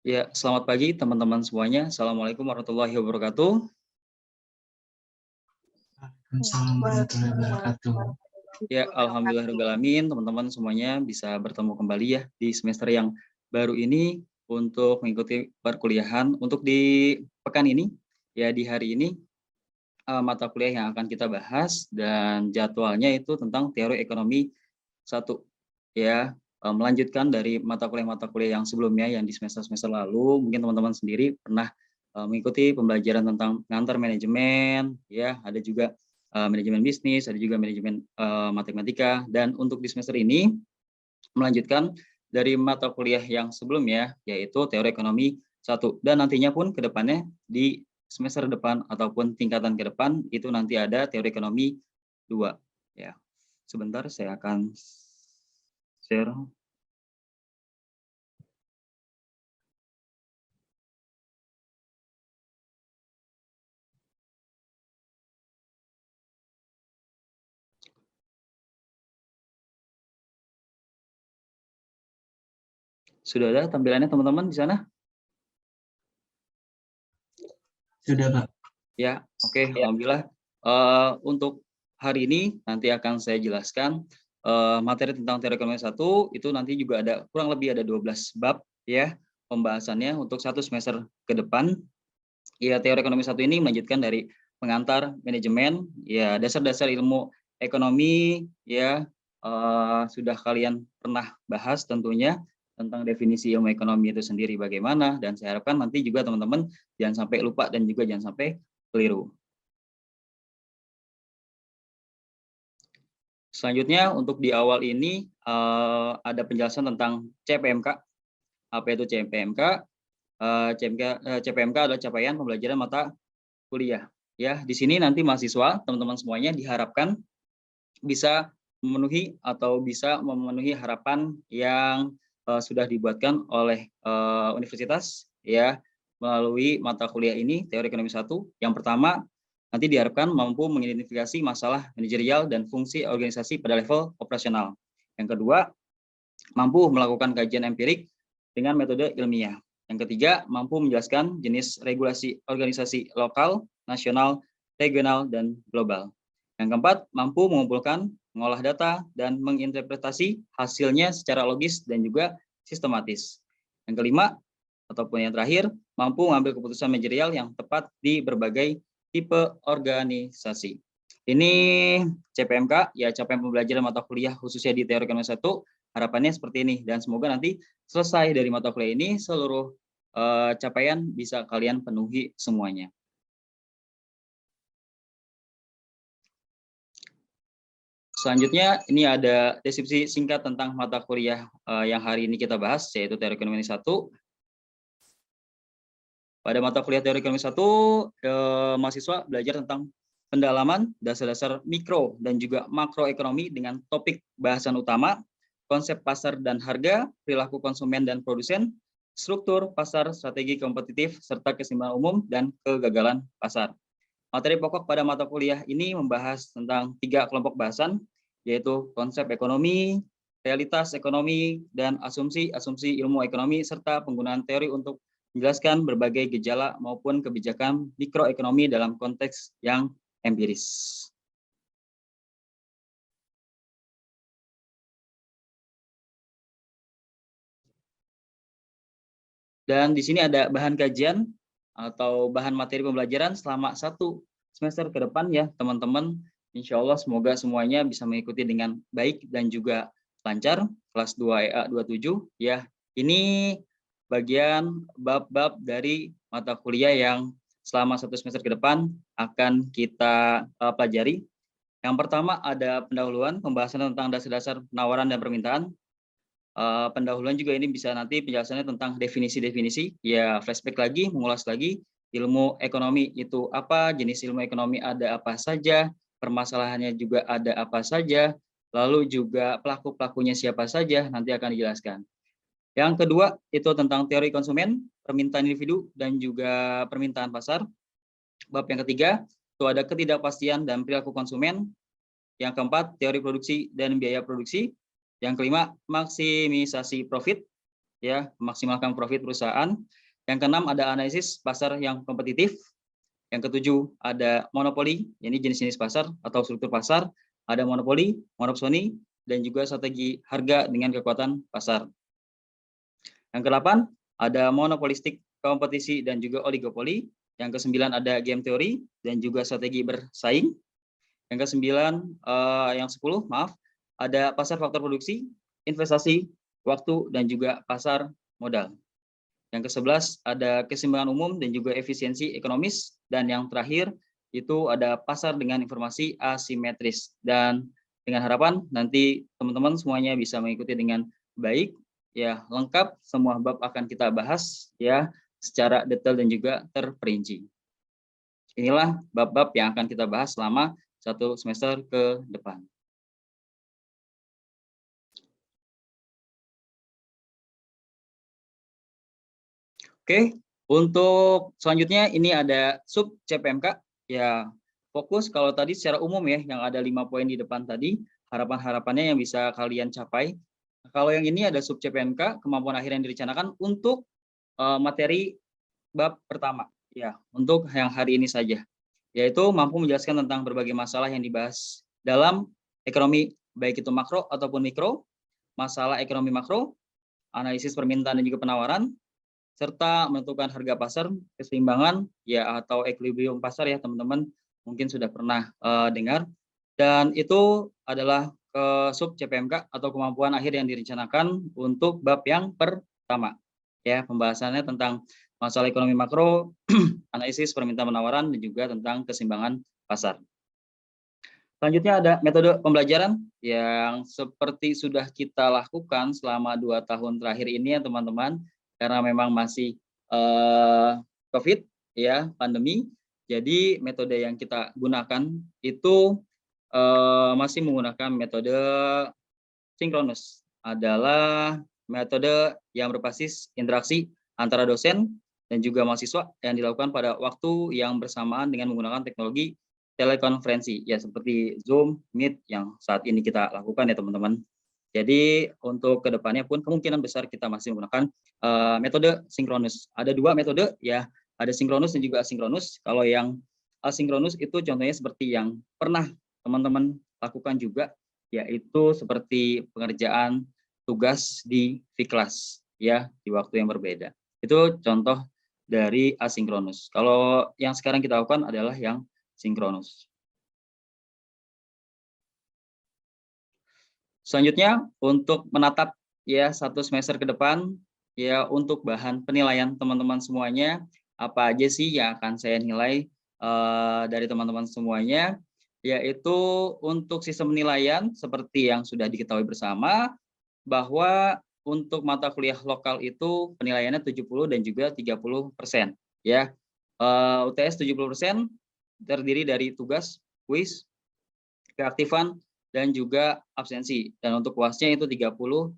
Ya, selamat pagi teman-teman semuanya. Assalamualaikum warahmatullahi wabarakatuh. Waalaikumsalam warahmatullahi wabarakatuh. Ya, alhamdulillahirrahmanirrahim, teman-teman semuanya bisa bertemu kembali ya di semester yang baru ini untuk mengikuti perkuliahan. Untuk di pekan ini, ya di hari ini mata kuliah yang akan kita bahas dan jadwalnya itu tentang teori ekonomi 1 ya, melanjutkan dari mata kuliah yang sebelumnya yang di semester-semester lalu. Mungkin teman-teman sendiri pernah mengikuti pembelajaran tentang pengantar manajemen, ya, ada juga manajemen bisnis, ada juga manajemen matematika. Dan untuk di semester ini melanjutkan dari mata kuliah yang sebelumnya, yaitu teori ekonomi 1. Dan nantinya pun ke depannya di semester depan ataupun tingkatan ke depan itu nanti ada teori ekonomi 2. Ya, sebentar saya akan share. Sudah ada tampilannya teman-teman di sana? Sudah, Pak. Ya, oke, alhamdulillah. Untuk hari ini nanti akan saya jelaskan materi tentang teori ekonomi 1 itu nanti juga ada kurang lebih ada 12 bab ya pembahasannya untuk 1 semester ke depan. Ya, teori ekonomi 1 ini melanjutkan dari pengantar manajemen, ya dasar-dasar ilmu ekonomi ya sudah kalian pernah bahas tentunya tentang definisi ilmu ekonomi itu sendiri bagaimana, dan saya harapkan nanti juga teman-teman jangan sampai lupa dan juga jangan sampai keliru. Selanjutnya untuk di awal ini ada penjelasan tentang CPMK. Apa itu CPMK? CPMK adalah capaian pembelajaran mata kuliah. Ya, di sini nanti mahasiswa, teman-teman semuanya diharapkan bisa memenuhi atau bisa memenuhi harapan yang sudah dibuatkan oleh universitas ya melalui mata kuliah ini teori ekonomi 1. Yang pertama, nanti diharapkan mampu mengidentifikasi masalah manajerial dan fungsi organisasi pada level operasional. Yang kedua, mampu melakukan kajian empirik dengan metode ilmiah. Yang ketiga, mampu menjelaskan jenis regulasi organisasi lokal, nasional, regional, dan global. Yang keempat, mampu mengumpulkan, mengolah data, dan menginterpretasi hasilnya secara logis dan juga sistematis. Yang kelima, ataupun yang terakhir, mampu mengambil keputusan manajerial yang tepat di berbagai tipe organisasi. Ini CPMK, ya capaian pembelajaran mata kuliah khususnya di teori ekonomi 1, harapannya seperti ini. Dan semoga nanti selesai dari mata kuliah ini, seluruh capaian bisa kalian penuhi semuanya. Selanjutnya, ini ada deskripsi singkat tentang mata kuliah yang hari ini kita bahas, yaitu teori ekonomi 1. Pada mata kuliah teori ekonomi 1, mahasiswa belajar tentang pendalaman dasar-dasar mikro dan juga makroekonomi dengan topik bahasan utama, konsep pasar dan harga, perilaku konsumen dan produsen, struktur pasar, strategi kompetitif, serta keseimbangan umum dan kegagalan pasar. Materi pokok pada mata kuliah ini membahas tentang 3 kelompok bahasan, yaitu konsep ekonomi, realitas ekonomi, dan asumsi-asumsi ilmu ekonomi, serta penggunaan teori untuk menjelaskan berbagai gejala maupun kebijakan mikroekonomi dalam konteks yang empiris. Dan di sini ada bahan kajian atau bahan materi pembelajaran selama 1 semester ke depan ya teman-teman. Insya Allah semoga semuanya bisa mengikuti dengan baik dan juga lancar. Kelas 2 EA 27 ya. Ini bagian bab-bab dari mata kuliah yang selama 1 semester ke depan akan kita pelajari. Yang pertama ada pendahuluan, pembahasan tentang dasar-dasar penawaran dan permintaan. Pendahuluan juga ini bisa nanti penjelasannya tentang definisi-definisi, ya flashback lagi, mengulas lagi ilmu ekonomi itu apa, jenis ilmu ekonomi ada apa saja, permasalahannya juga ada apa saja, lalu juga pelaku-pelakunya siapa saja, nanti akan dijelaskan. Yang kedua itu tentang teori konsumen, permintaan individu, dan juga permintaan pasar. Bab yang ketiga itu ada ketidakpastian dan perilaku konsumen. Yang keempat, teori produksi dan biaya produksi. Yang kelima, maksimisasi profit, ya, memaksimalkan profit perusahaan. Yang keenam, ada analisis pasar yang kompetitif. Yang ketujuh, ada monopoli, ini jenis-jenis pasar atau struktur pasar. Ada monopoli, monopsoni, dan juga strategi harga dengan kekuatan pasar. Yang kedelapan, ada monopolistik, kompetisi, dan juga oligopoli. Yang kesembilan, ada game teori dan juga strategi bersaing. Yang kesembilan, yang 10, maaf, ada pasar faktor produksi, investasi, waktu, dan juga pasar modal. Yang ke-11 ada keseimbangan umum dan juga efisiensi ekonomis. Dan yang terakhir itu ada pasar dengan informasi asimetris. Dan dengan harapan nanti teman-teman semuanya bisa mengikuti dengan baik, ya, lengkap, semua bab akan kita bahas ya secara detail dan juga terperinci. Inilah bab-bab yang akan kita bahas selama 1 semester ke depan. Oke, untuk selanjutnya ini ada sub CPMK. Ya, fokus kalau tadi secara umum ya, yang ada 5 poin di depan tadi, harapan-harapannya yang bisa kalian capai. Kalau yang ini ada sub CPMK, kemampuan akhir yang direncanakan untuk materi bab pertama. Ya, untuk yang hari ini saja. Yaitu mampu menjelaskan tentang berbagai masalah yang dibahas dalam ekonomi, baik itu makro ataupun mikro, masalah ekonomi makro, analisis permintaan dan juga penawaran, serta menentukan harga pasar, keseimbangan ya atau equilibrium pasar ya teman-teman mungkin sudah pernah dengar. Dan itu adalah sub CPMK atau kemampuan akhir yang direncanakan untuk bab yang pertama. Ya, pembahasannya tentang masalah ekonomi makro, analisis permintaan penawaran, dan juga tentang keseimbangan pasar. Selanjutnya ada metode pembelajaran yang seperti sudah kita lakukan selama 2 tahun terakhir ini ya teman-teman, karena memang masih COVID ya, pandemi. Jadi metode yang kita gunakan itu masih menggunakan metode sinkronus, adalah metode yang berbasis interaksi antara dosen dan juga mahasiswa yang dilakukan pada waktu yang bersamaan dengan menggunakan teknologi telekonferensi ya seperti Zoom, Meet yang saat ini kita lakukan ya teman-teman. Jadi untuk kedepannya pun kemungkinan besar kita masih menggunakan metode sinkronus. Ada 2 metode ya, ada sinkronus dan juga asinkronus. Kalau yang asinkronus itu contohnya seperti yang pernah teman-teman lakukan juga, yaitu seperti pengerjaan tugas di Viklas ya di waktu yang berbeda. Itu contoh dari asinkronus. Kalau yang sekarang kita lakukan adalah yang sinkronus. Selanjutnya untuk menatap ya 1 semester ke depan ya untuk bahan penilaian teman-teman semuanya, apa aja sih yang akan saya nilai dari teman-teman semuanya, yaitu untuk sistem penilaian seperti yang sudah diketahui bersama bahwa untuk mata kuliah lokal itu penilaiannya 70 dan juga 30% ya. UTS 70% terdiri dari tugas, kuis, keaktifan, dan juga absensi. Dan untuk UAS-nya itu 30%.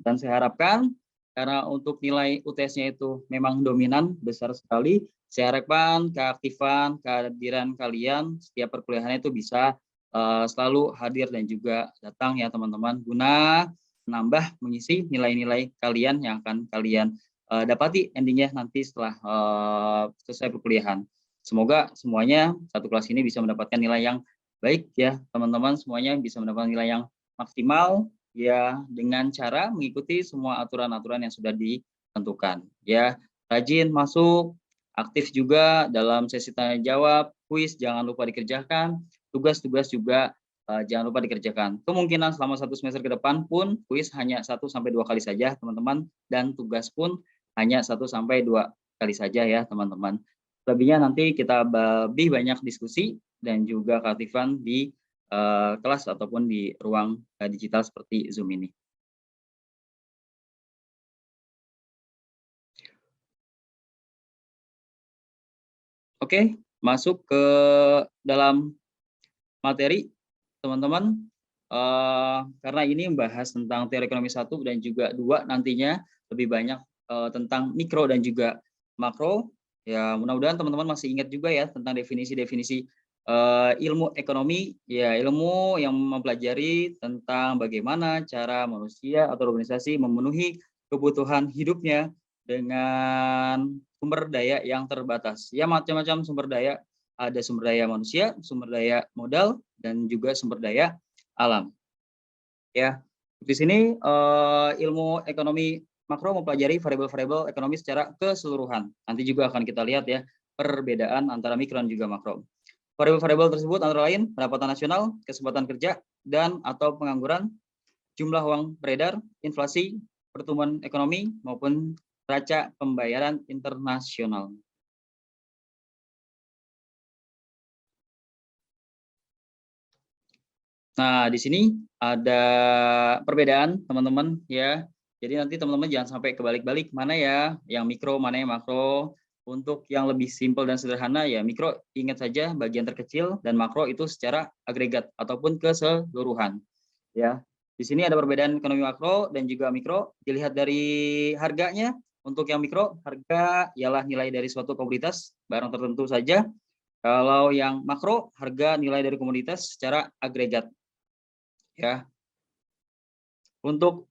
Dan saya harapkan karena untuk nilai UTS-nya itu memang dominan besar sekali, saya harapkan keaktifan, kehadiran kalian setiap perkuliahannya itu bisa selalu hadir dan juga datang ya teman-teman, guna menambah mengisi nilai-nilai kalian yang akan kalian dapati endingnya nanti setelah selesai perkuliahan. Semoga semuanya satu kelas ini bisa mendapatkan nilai yang baik ya teman-teman, semuanya bisa mendapatkan nilai yang maksimal ya dengan cara mengikuti semua aturan-aturan yang sudah ditentukan ya. Rajin masuk, aktif juga dalam sesi tanya jawab, kuis jangan lupa dikerjakan, tugas-tugas juga jangan lupa dikerjakan. Kemungkinan selama 1 semester ke depan pun kuis hanya 1 sampai 2 kali saja teman-teman, dan tugas pun hanya 1 sampai 2 kali saja ya teman-teman. Lebihnya nanti kita lebih banyak diskusi dan juga keaktifan di kelas ataupun di ruang digital seperti Zoom ini. Oke, masuk ke dalam materi teman-teman. Karena ini membahas tentang teori ekonomi 1 dan juga 2 nantinya lebih banyak tentang mikro dan juga makro. Ya, mudah-mudahan teman-teman masih ingat juga ya tentang definisi-definisi ilmu ekonomi, ya ilmu yang mempelajari tentang bagaimana cara manusia atau organisasi memenuhi kebutuhan hidupnya dengan sumber daya yang terbatas. Ya macam-macam sumber daya, ada sumber daya manusia, sumber daya modal, dan juga sumber daya alam. Ya, di sini ilmu ekonomi makro mempelajari variabel-variabel ekonomi secara keseluruhan. Nanti juga akan kita lihat ya perbedaan antara mikro dan juga makro. Variabel-variabel tersebut antara lain pendapatan nasional, kesempatan kerja, dan atau pengangguran, jumlah uang beredar, inflasi, pertumbuhan ekonomi, maupun neraca pembayaran internasional. Nah, di sini ada perbedaan teman-teman ya. Jadi nanti teman-teman jangan sampai kebalik-balik mana ya yang mikro, mana yang makro. Untuk yang lebih simpel dan sederhana ya mikro ingat saja bagian terkecil dan makro itu secara agregat ataupun keseluruhan. Ya. Di sini ada perbedaan ekonomi makro dan juga mikro. Dilihat dari harganya. Untuk yang mikro, harga ialah nilai dari suatu komoditas barang tertentu saja. Kalau yang makro, harga nilai dari komoditas secara agregat. Ya. Untuk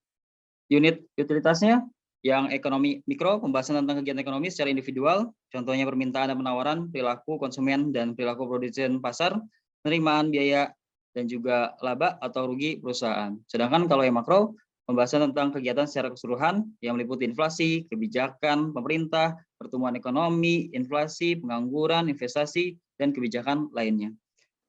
unit utilitasnya, yang ekonomi mikro, pembahasan tentang kegiatan ekonomi secara individual, contohnya permintaan dan penawaran, perilaku konsumen dan perilaku produsen pasar, penerimaan biaya, dan juga laba atau rugi perusahaan. Sedangkan kalau yang makro, pembahasan tentang kegiatan secara keseluruhan yang meliputi inflasi, kebijakan pemerintah, pertumbuhan ekonomi, inflasi, pengangguran, investasi, dan kebijakan lainnya.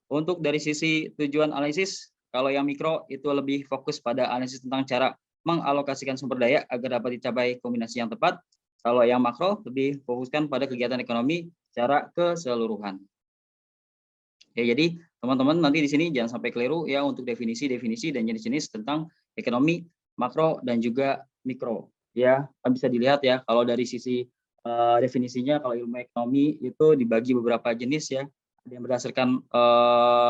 Untuk dari sisi tujuan analisis, kalau yang mikro itu lebih fokus pada analisis tentang cara mengalokasikan sumber daya agar dapat dicapai kombinasi yang tepat. Kalau yang makro lebih fokuskan pada kegiatan ekonomi secara keseluruhan. Ya, jadi teman-teman nanti di sini jangan sampai keliru ya untuk definisi-definisi dan jenis-jenis tentang ekonomi makro dan juga mikro. Ya, bisa dilihat ya kalau dari sisi definisinya kalau ilmu ekonomi itu dibagi beberapa jenis ya. Ada yang berdasarkan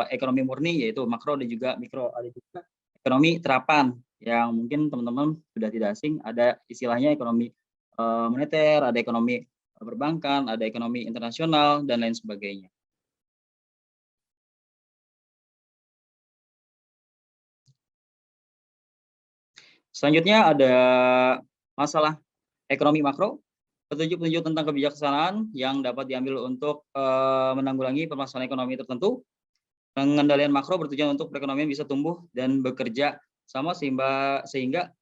ekonomi murni yaitu makro dan juga mikro. Ada juga ekonomi terapan yang mungkin teman-teman sudah tidak asing, ada istilahnya ekonomi moneter, ada ekonomi perbankan, ada ekonomi internasional, dan lain sebagainya. Selanjutnya ada masalah ekonomi makro, petunjuk-petunjuk tentang kebijaksanaan yang dapat diambil untuk menanggulangi permasalahan ekonomi tertentu. Pengendalian makro bertujuan untuk perekonomian bisa tumbuh dan bekerja sama sehingga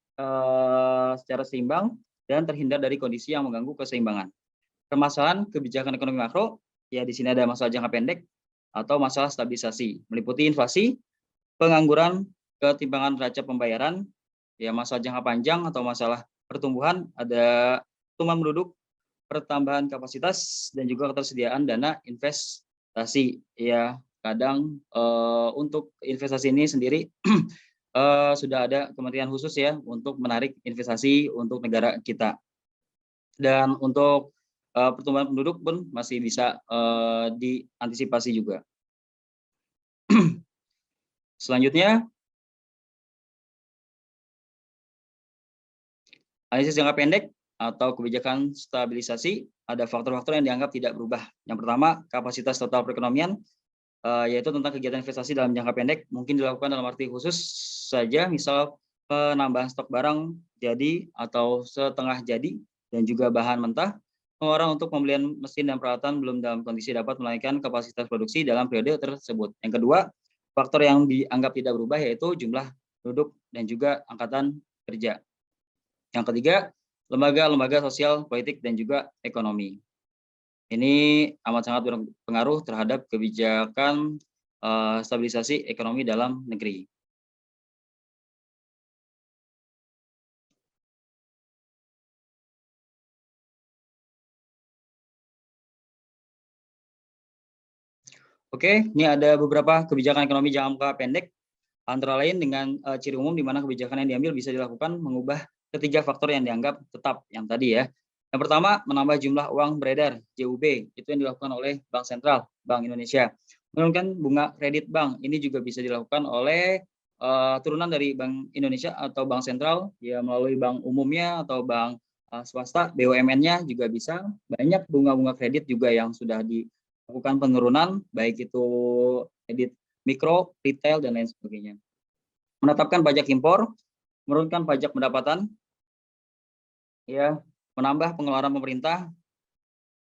secara seimbang dan terhindar dari kondisi yang mengganggu keseimbangan. Permasalahan kebijakan ekonomi makro, ya di sini ada masalah jangka pendek atau masalah stabilisasi, meliputi inflasi, pengangguran, ketimpangan neraca pembayaran, ya masalah jangka panjang atau masalah pertumbuhan, ada pertumbuhan penduduk, pertambahan kapasitas, dan juga ketersediaan dana investasi. Ya, kadang untuk investasi ini sendiri sudah ada kementerian khusus ya untuk menarik investasi untuk negara kita. Dan untuk pertumbuhan penduduk pun masih bisa diantisipasi juga. Selanjutnya, analisis jangka pendek atau kebijakan stabilisasi, ada faktor-faktor yang dianggap tidak berubah. Yang pertama, kapasitas total perekonomian, yaitu tentang kegiatan investasi dalam jangka pendek, mungkin dilakukan dalam arti khusus saja, misal penambahan stok barang jadi atau setengah jadi, dan juga bahan mentah. Pengeluaran untuk pembelian mesin dan peralatan belum dalam kondisi dapat menaikkan kapasitas produksi dalam periode tersebut. Yang kedua, faktor yang dianggap tidak berubah yaitu jumlah penduduk dan juga angkatan kerja. Yang ketiga, lembaga-lembaga sosial, politik, dan juga ekonomi. Ini amat sangat berpengaruh terhadap kebijakan stabilisasi ekonomi dalam negeri. Oke, ini ada beberapa kebijakan ekonomi jangka pendek, antara lain dengan ciri umum di mana kebijakan yang diambil bisa dilakukan mengubah ketiga faktor yang dianggap tetap yang tadi ya. Yang pertama, menambah jumlah uang beredar (JUB), itu yang dilakukan oleh Bank Sentral, Bank Indonesia. Menurunkan bunga kredit bank, ini juga bisa dilakukan oleh turunan dari Bank Indonesia atau Bank Sentral, ya melalui bank umumnya atau bank swasta, BUMN-nya juga bisa. Banyak bunga-bunga kredit juga yang sudah lakukan penurunan, baik itu kredit mikro, retail, dan lain sebagainya. Menetapkan pajak impor, menurunkan pajak pendapatan, ya, menambah pengeluaran pemerintah,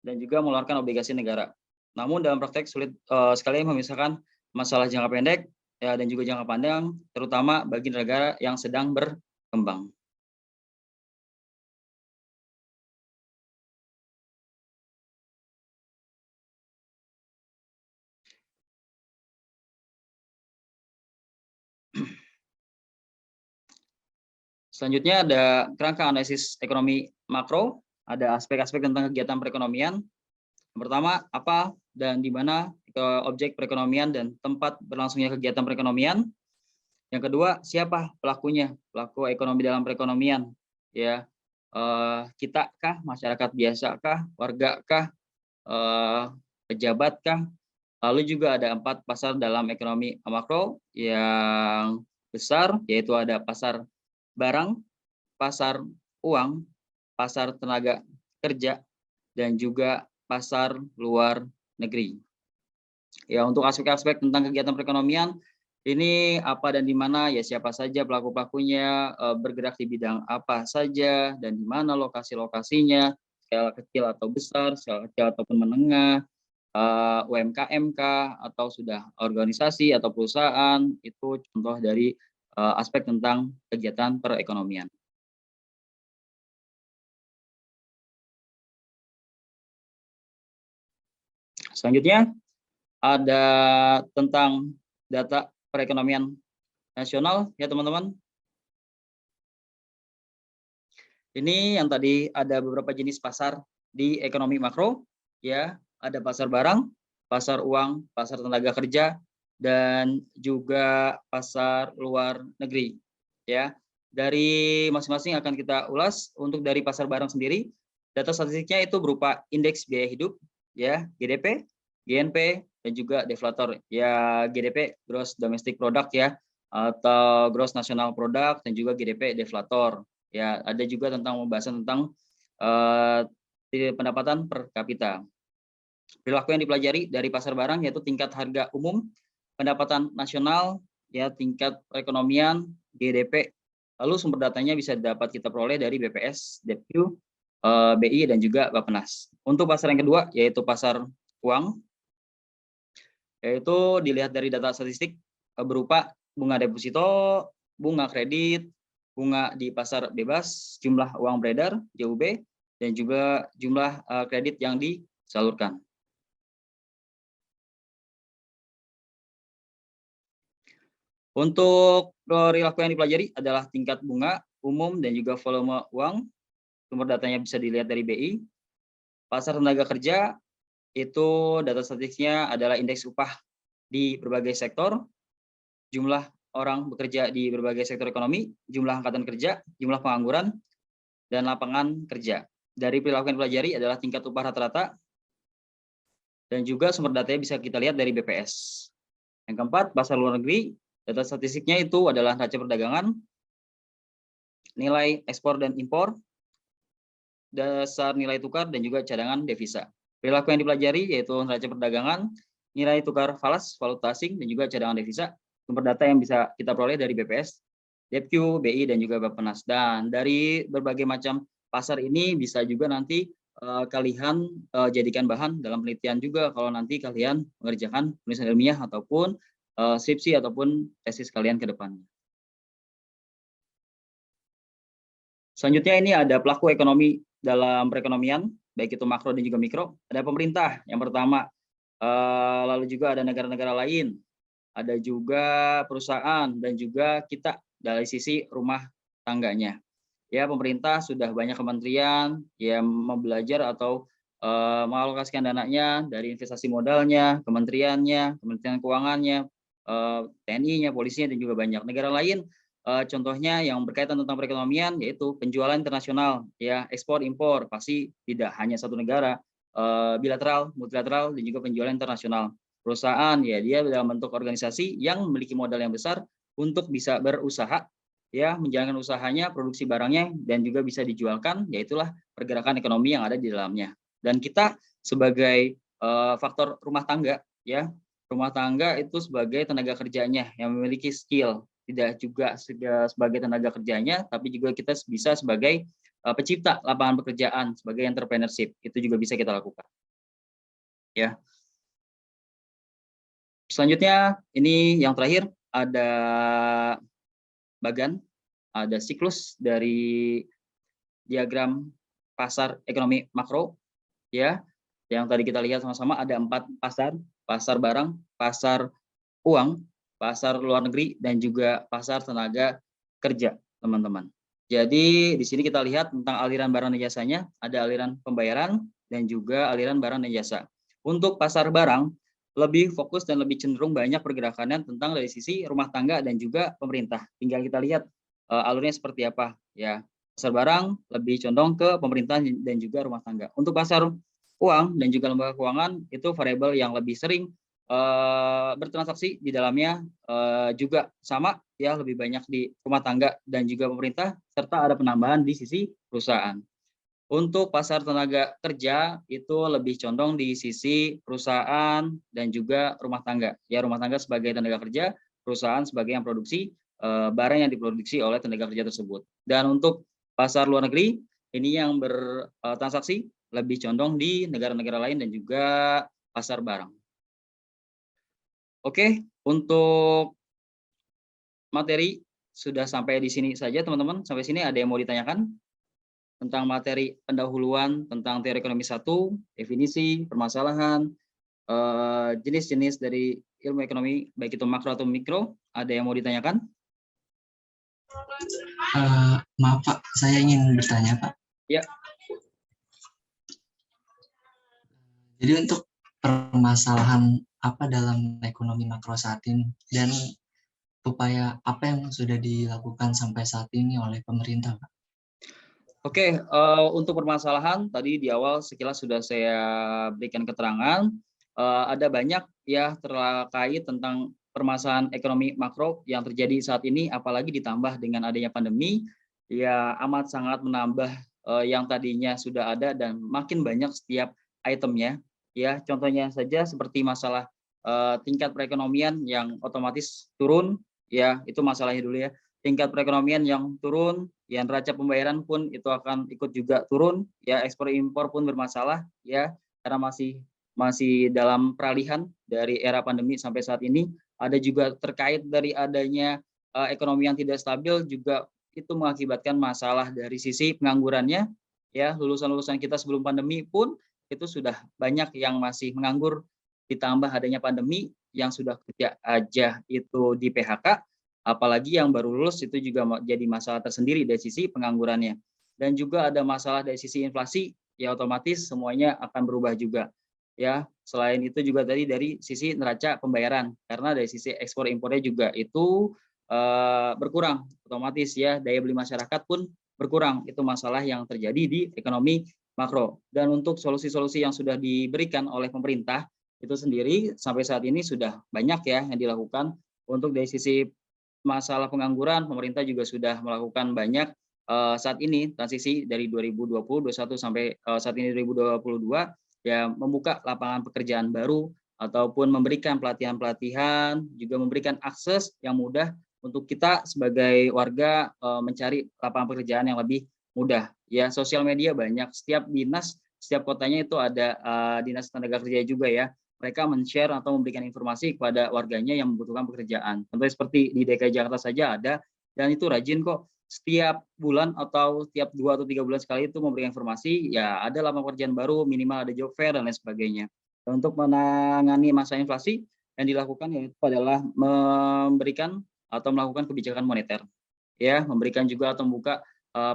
dan juga mengeluarkan obligasi negara. Namun dalam praktek sulit sekali memisahkan masalah jangka pendek ya, dan juga jangka panjang, terutama bagi negara yang sedang berkembang. Selanjutnya ada kerangka analisis ekonomi makro, ada aspek-aspek tentang kegiatan perekonomian. Yang pertama, apa dan di mana objek perekonomian dan tempat berlangsungnya kegiatan perekonomian. Yang kedua, siapa pelakunya, pelaku ekonomi dalam perekonomian, ya, kita kah, masyarakat biasa kah, warga kah, pejabat kah. Lalu juga ada 4 pasar dalam ekonomi makro yang besar, yaitu ada pasar barang, pasar uang, pasar tenaga kerja, dan juga pasar luar negeri. Ya, untuk aspek-aspek tentang kegiatan perekonomian, ini apa dan di mana, ya siapa saja pelaku-pelakunya, bergerak di bidang apa saja, dan di mana lokasi-lokasinya, skala kecil atau besar, skala kecil ataupun menengah, UMKM kah, atau sudah organisasi atau perusahaan, itu contoh dari aspek tentang kegiatan perekonomian. Selanjutnya, ada tentang data perekonomian nasional ya teman-teman. Ini yang tadi ada beberapa jenis pasar di ekonomi makro ya, ada pasar barang, pasar uang, pasar tenaga kerja, dan juga pasar luar negeri ya. Dari masing-masing akan kita ulas. Untuk dari pasar barang sendiri, data statistiknya itu berupa indeks biaya hidup ya, GDP, GNP, dan juga deflator ya, GDP gross domestic product ya, atau gross national product, dan juga GDP deflator ya. Ada juga tentang pembahasan tentang pendapatan per kapita. Perilaku yang dipelajari dari pasar barang yaitu tingkat harga umum, pendapatan nasional ya, tingkat perekonomian, GDP. Lalu sumber datanya bisa dapat kita peroleh dari BPS, Depq, BI, dan juga Bappenas. Untuk pasar yang kedua yaitu pasar uang, yaitu dilihat dari data statistik berupa bunga deposito, bunga kredit, bunga di pasar bebas, jumlah uang beredar (JUB), dan juga jumlah kredit yang disalurkan. Untuk perilaku yang dipelajari adalah tingkat bunga umum dan juga volume uang. Sumber datanya bisa dilihat dari BI. Pasar tenaga kerja itu data statistiknya adalah indeks upah di berbagai sektor, jumlah orang bekerja di berbagai sektor ekonomi, jumlah angkatan kerja, jumlah pengangguran, dan lapangan kerja. Dari perilaku yang dipelajari adalah tingkat upah rata-rata, dan juga sumber datanya bisa kita lihat dari BPS. Yang keempat, pasar luar negeri, data statistiknya itu adalah neraca perdagangan, nilai ekspor dan impor, dasar nilai tukar, dan juga cadangan devisa. Perilaku yang dipelajari yaitu neraca perdagangan, nilai tukar falas, valuta asing, dan juga cadangan devisa. Sumber data yang bisa kita peroleh dari BPS, Depq, BI, dan juga Bappenas. Dan dari berbagai macam pasar ini bisa juga nanti kalian jadikan bahan dalam penelitian juga kalau nanti kalian mengerjakan penulisan ilmiah ataupun skripsi ataupun tesis kalian ke depannya. Selanjutnya ini ada pelaku ekonomi dalam perekonomian, baik itu makro dan juga mikro. Ada pemerintah yang pertama, lalu juga ada negara-negara lain, ada juga perusahaan, dan juga kita dari sisi rumah tangganya. Ya, pemerintah sudah banyak kementerian yang membelajar atau mengalokasikan dananya dari investasi modalnya, kementeriannya, kementerian keuangannya, TNI-nya, polisinya, dan juga banyak. Negara lain contohnya yang berkaitan tentang perekonomian yaitu penjualan internasional ya, ekspor impor, pasti tidak hanya satu negara, bilateral, multilateral, dan juga penjualan internasional. Perusahaan ya, dia dalam bentuk organisasi yang memiliki modal yang besar untuk bisa berusaha ya, menjalankan usahanya, produksi barangnya, dan juga bisa dijualkan, yaitulah pergerakan ekonomi yang ada di dalamnya. Dan kita sebagai faktor rumah tangga ya. Rumah tangga itu sebagai tenaga kerjanya yang memiliki skill, tidak juga sebagai tenaga kerjanya, tapi juga kita bisa sebagai pencipta lapangan pekerjaan, sebagai entrepreneurship. Itu juga bisa kita lakukan. Ya. Selanjutnya ini yang terakhir ada bagan, ada siklus dari diagram pasar ekonomi makro ya. Yang tadi kita lihat sama-sama ada 4 pasar, pasar barang, pasar uang, pasar luar negeri, dan juga pasar tenaga kerja, teman-teman. Jadi di sini kita lihat tentang aliran barang dan jasanya, ada aliran pembayaran dan juga aliran barang dan jasa. Untuk pasar barang, lebih fokus dan lebih cenderung banyak pergerakannya tentang dari sisi rumah tangga dan juga pemerintah. Tinggal kita lihat alurnya seperti apa ya. Pasar barang lebih condong ke pemerintah dan juga rumah tangga. Untuk pasar uang dan juga lembaga keuangan itu variabel yang lebih sering bertransaksi di dalamnya juga sama ya, lebih banyak di rumah tangga dan juga pemerintah, serta ada penambahan di sisi perusahaan. Untuk pasar tenaga kerja itu lebih condong di sisi perusahaan dan juga rumah tangga. Ya, rumah tangga sebagai tenaga kerja, perusahaan sebagai yang produksi barang yang diproduksi oleh tenaga kerja tersebut. Dan untuk pasar luar negeri ini yang bertransaksi lebih condong di negara-negara lain dan juga pasar barang. Oke, untuk materi sudah sampai di sini saja, teman-teman. Sampai sini ada yang mau ditanyakan tentang materi pendahuluan tentang teori ekonomi 1, definisi, permasalahan, jenis-jenis dari ilmu ekonomi, baik itu makro atau mikro. Ada yang mau ditanyakan? Maaf Pak, saya ingin bertanya Pak. Ya. Jadi untuk permasalahan apa dalam ekonomi makro saat ini dan upaya apa yang sudah dilakukan sampai saat ini oleh pemerintah, Pak? Oke, untuk permasalahan tadi di awal sekilas sudah saya berikan keterangan. Ada banyak ya terkait tentang permasalahan ekonomi makro yang terjadi saat ini, apalagi ditambah dengan adanya pandemi, ya amat sangat menambah yang tadinya sudah ada dan makin banyak setiap itemnya. Ya, contohnya saja seperti masalah tingkat perekonomian yang otomatis turun, ya itu masalahnya dulu ya. Tingkat perekonomian yang turun, ya neraca pembayaran pun itu akan ikut juga turun, ya ekspor impor pun bermasalah, ya karena masih dalam peralihan dari era pandemi sampai saat ini. Ada juga terkait dari adanya ekonomi yang tidak stabil juga itu mengakibatkan masalah dari sisi penganggurannya, ya lulusan-lulusan kita sebelum pandemi pun itu sudah banyak yang masih menganggur, ditambah adanya pandemi yang sudah kerja aja itu di PHK, apalagi yang baru lulus itu juga jadi masalah tersendiri dari sisi penganggurannya. Dan juga ada masalah dari sisi inflasi, ya otomatis semuanya akan berubah juga. Ya, selain itu juga tadi dari sisi neraca pembayaran, karena dari sisi ekspor impornya juga itu berkurang, otomatis ya daya beli masyarakat pun berkurang. Itu masalah yang terjadi di ekonomi makro. Dan untuk solusi-solusi yang sudah diberikan oleh pemerintah itu sendiri sampai saat ini sudah banyak ya yang dilakukan. Untuk dari sisi masalah pengangguran, pemerintah juga sudah melakukan banyak saat ini transisi dari 2020, 2021 sampai saat ini 2022 ya, membuka lapangan pekerjaan baru ataupun memberikan pelatihan-pelatihan, juga memberikan akses yang mudah untuk kita sebagai warga mencari lapangan pekerjaan yang lebih mudah. Ya, sosial media banyak, setiap dinas, setiap kotanya itu ada dinas tenaga kerja juga ya. Mereka men-share atau memberikan informasi kepada warganya yang membutuhkan pekerjaan. Contohnya seperti di DKI Jakarta saja ada, dan itu rajin kok. Setiap bulan atau setiap 2 atau 3 bulan sekali itu memberikan informasi, ya ada lapangan pekerjaan baru, minimal ada job fair dan lain sebagainya. Dan untuk menangani masalah inflasi, yang dilakukan yaitu adalah memberikan atau melakukan kebijakan moneter. Ya, memberikan juga atau membuka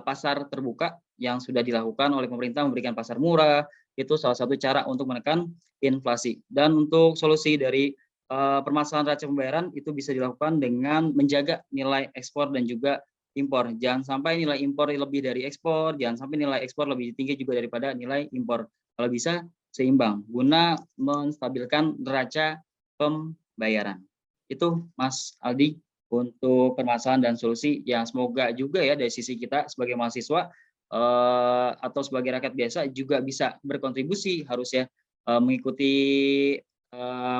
pasar terbuka yang sudah dilakukan oleh pemerintah, memberikan pasar murah, itu salah satu cara untuk menekan inflasi. Dan untuk solusi dari permasalahan neraca pembayaran itu bisa dilakukan dengan menjaga nilai ekspor dan juga impor. Jangan sampai nilai impor lebih dari ekspor, jangan sampai nilai ekspor lebih tinggi juga daripada nilai impor. Kalau bisa seimbang guna menstabilkan neraca pembayaran. Itu Mas Aldi untuk permasalahan dan solusi yang semoga juga ya dari sisi kita sebagai mahasiswa atau sebagai rakyat biasa juga bisa berkontribusi harusnya mengikuti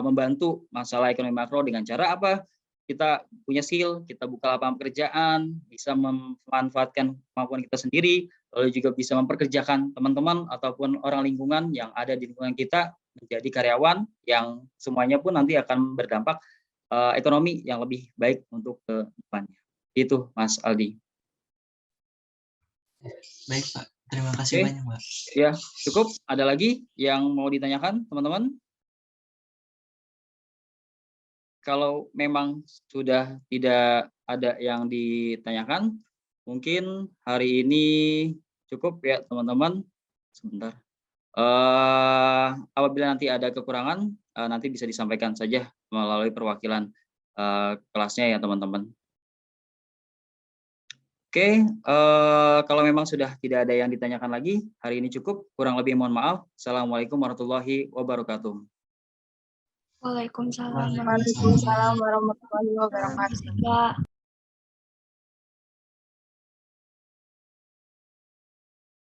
membantu masalah ekonomi makro dengan cara apa? Kita punya skill, kita buka lapangan pekerjaan, bisa memanfaatkan kemampuan kita sendiri, lalu juga bisa memperkerjakan teman-teman ataupun orang lingkungan yang ada di lingkungan kita menjadi karyawan yang semuanya pun nanti akan berdampak ekonomi yang lebih baik untuk ke depannya. Itu Mas Aldi. Baik Pak, terima kasih Oke. banyak Pak. Ya, cukup. Ada lagi yang mau ditanyakan teman-teman? Kalau memang sudah tidak ada yang ditanyakan, mungkin hari ini cukup ya teman-teman. Sebentar. Apabila nanti ada kekurangan, nanti bisa disampaikan saja melalui perwakilan kelasnya ya teman-teman. Oke, kalau memang sudah tidak ada yang ditanyakan lagi, hari ini cukup. Kurang lebih mohon maaf. Assalamualaikum warahmatullahi wabarakatuh. Waalaikumsalam Waalaikumsalam warahmatullahi wabarakatuh.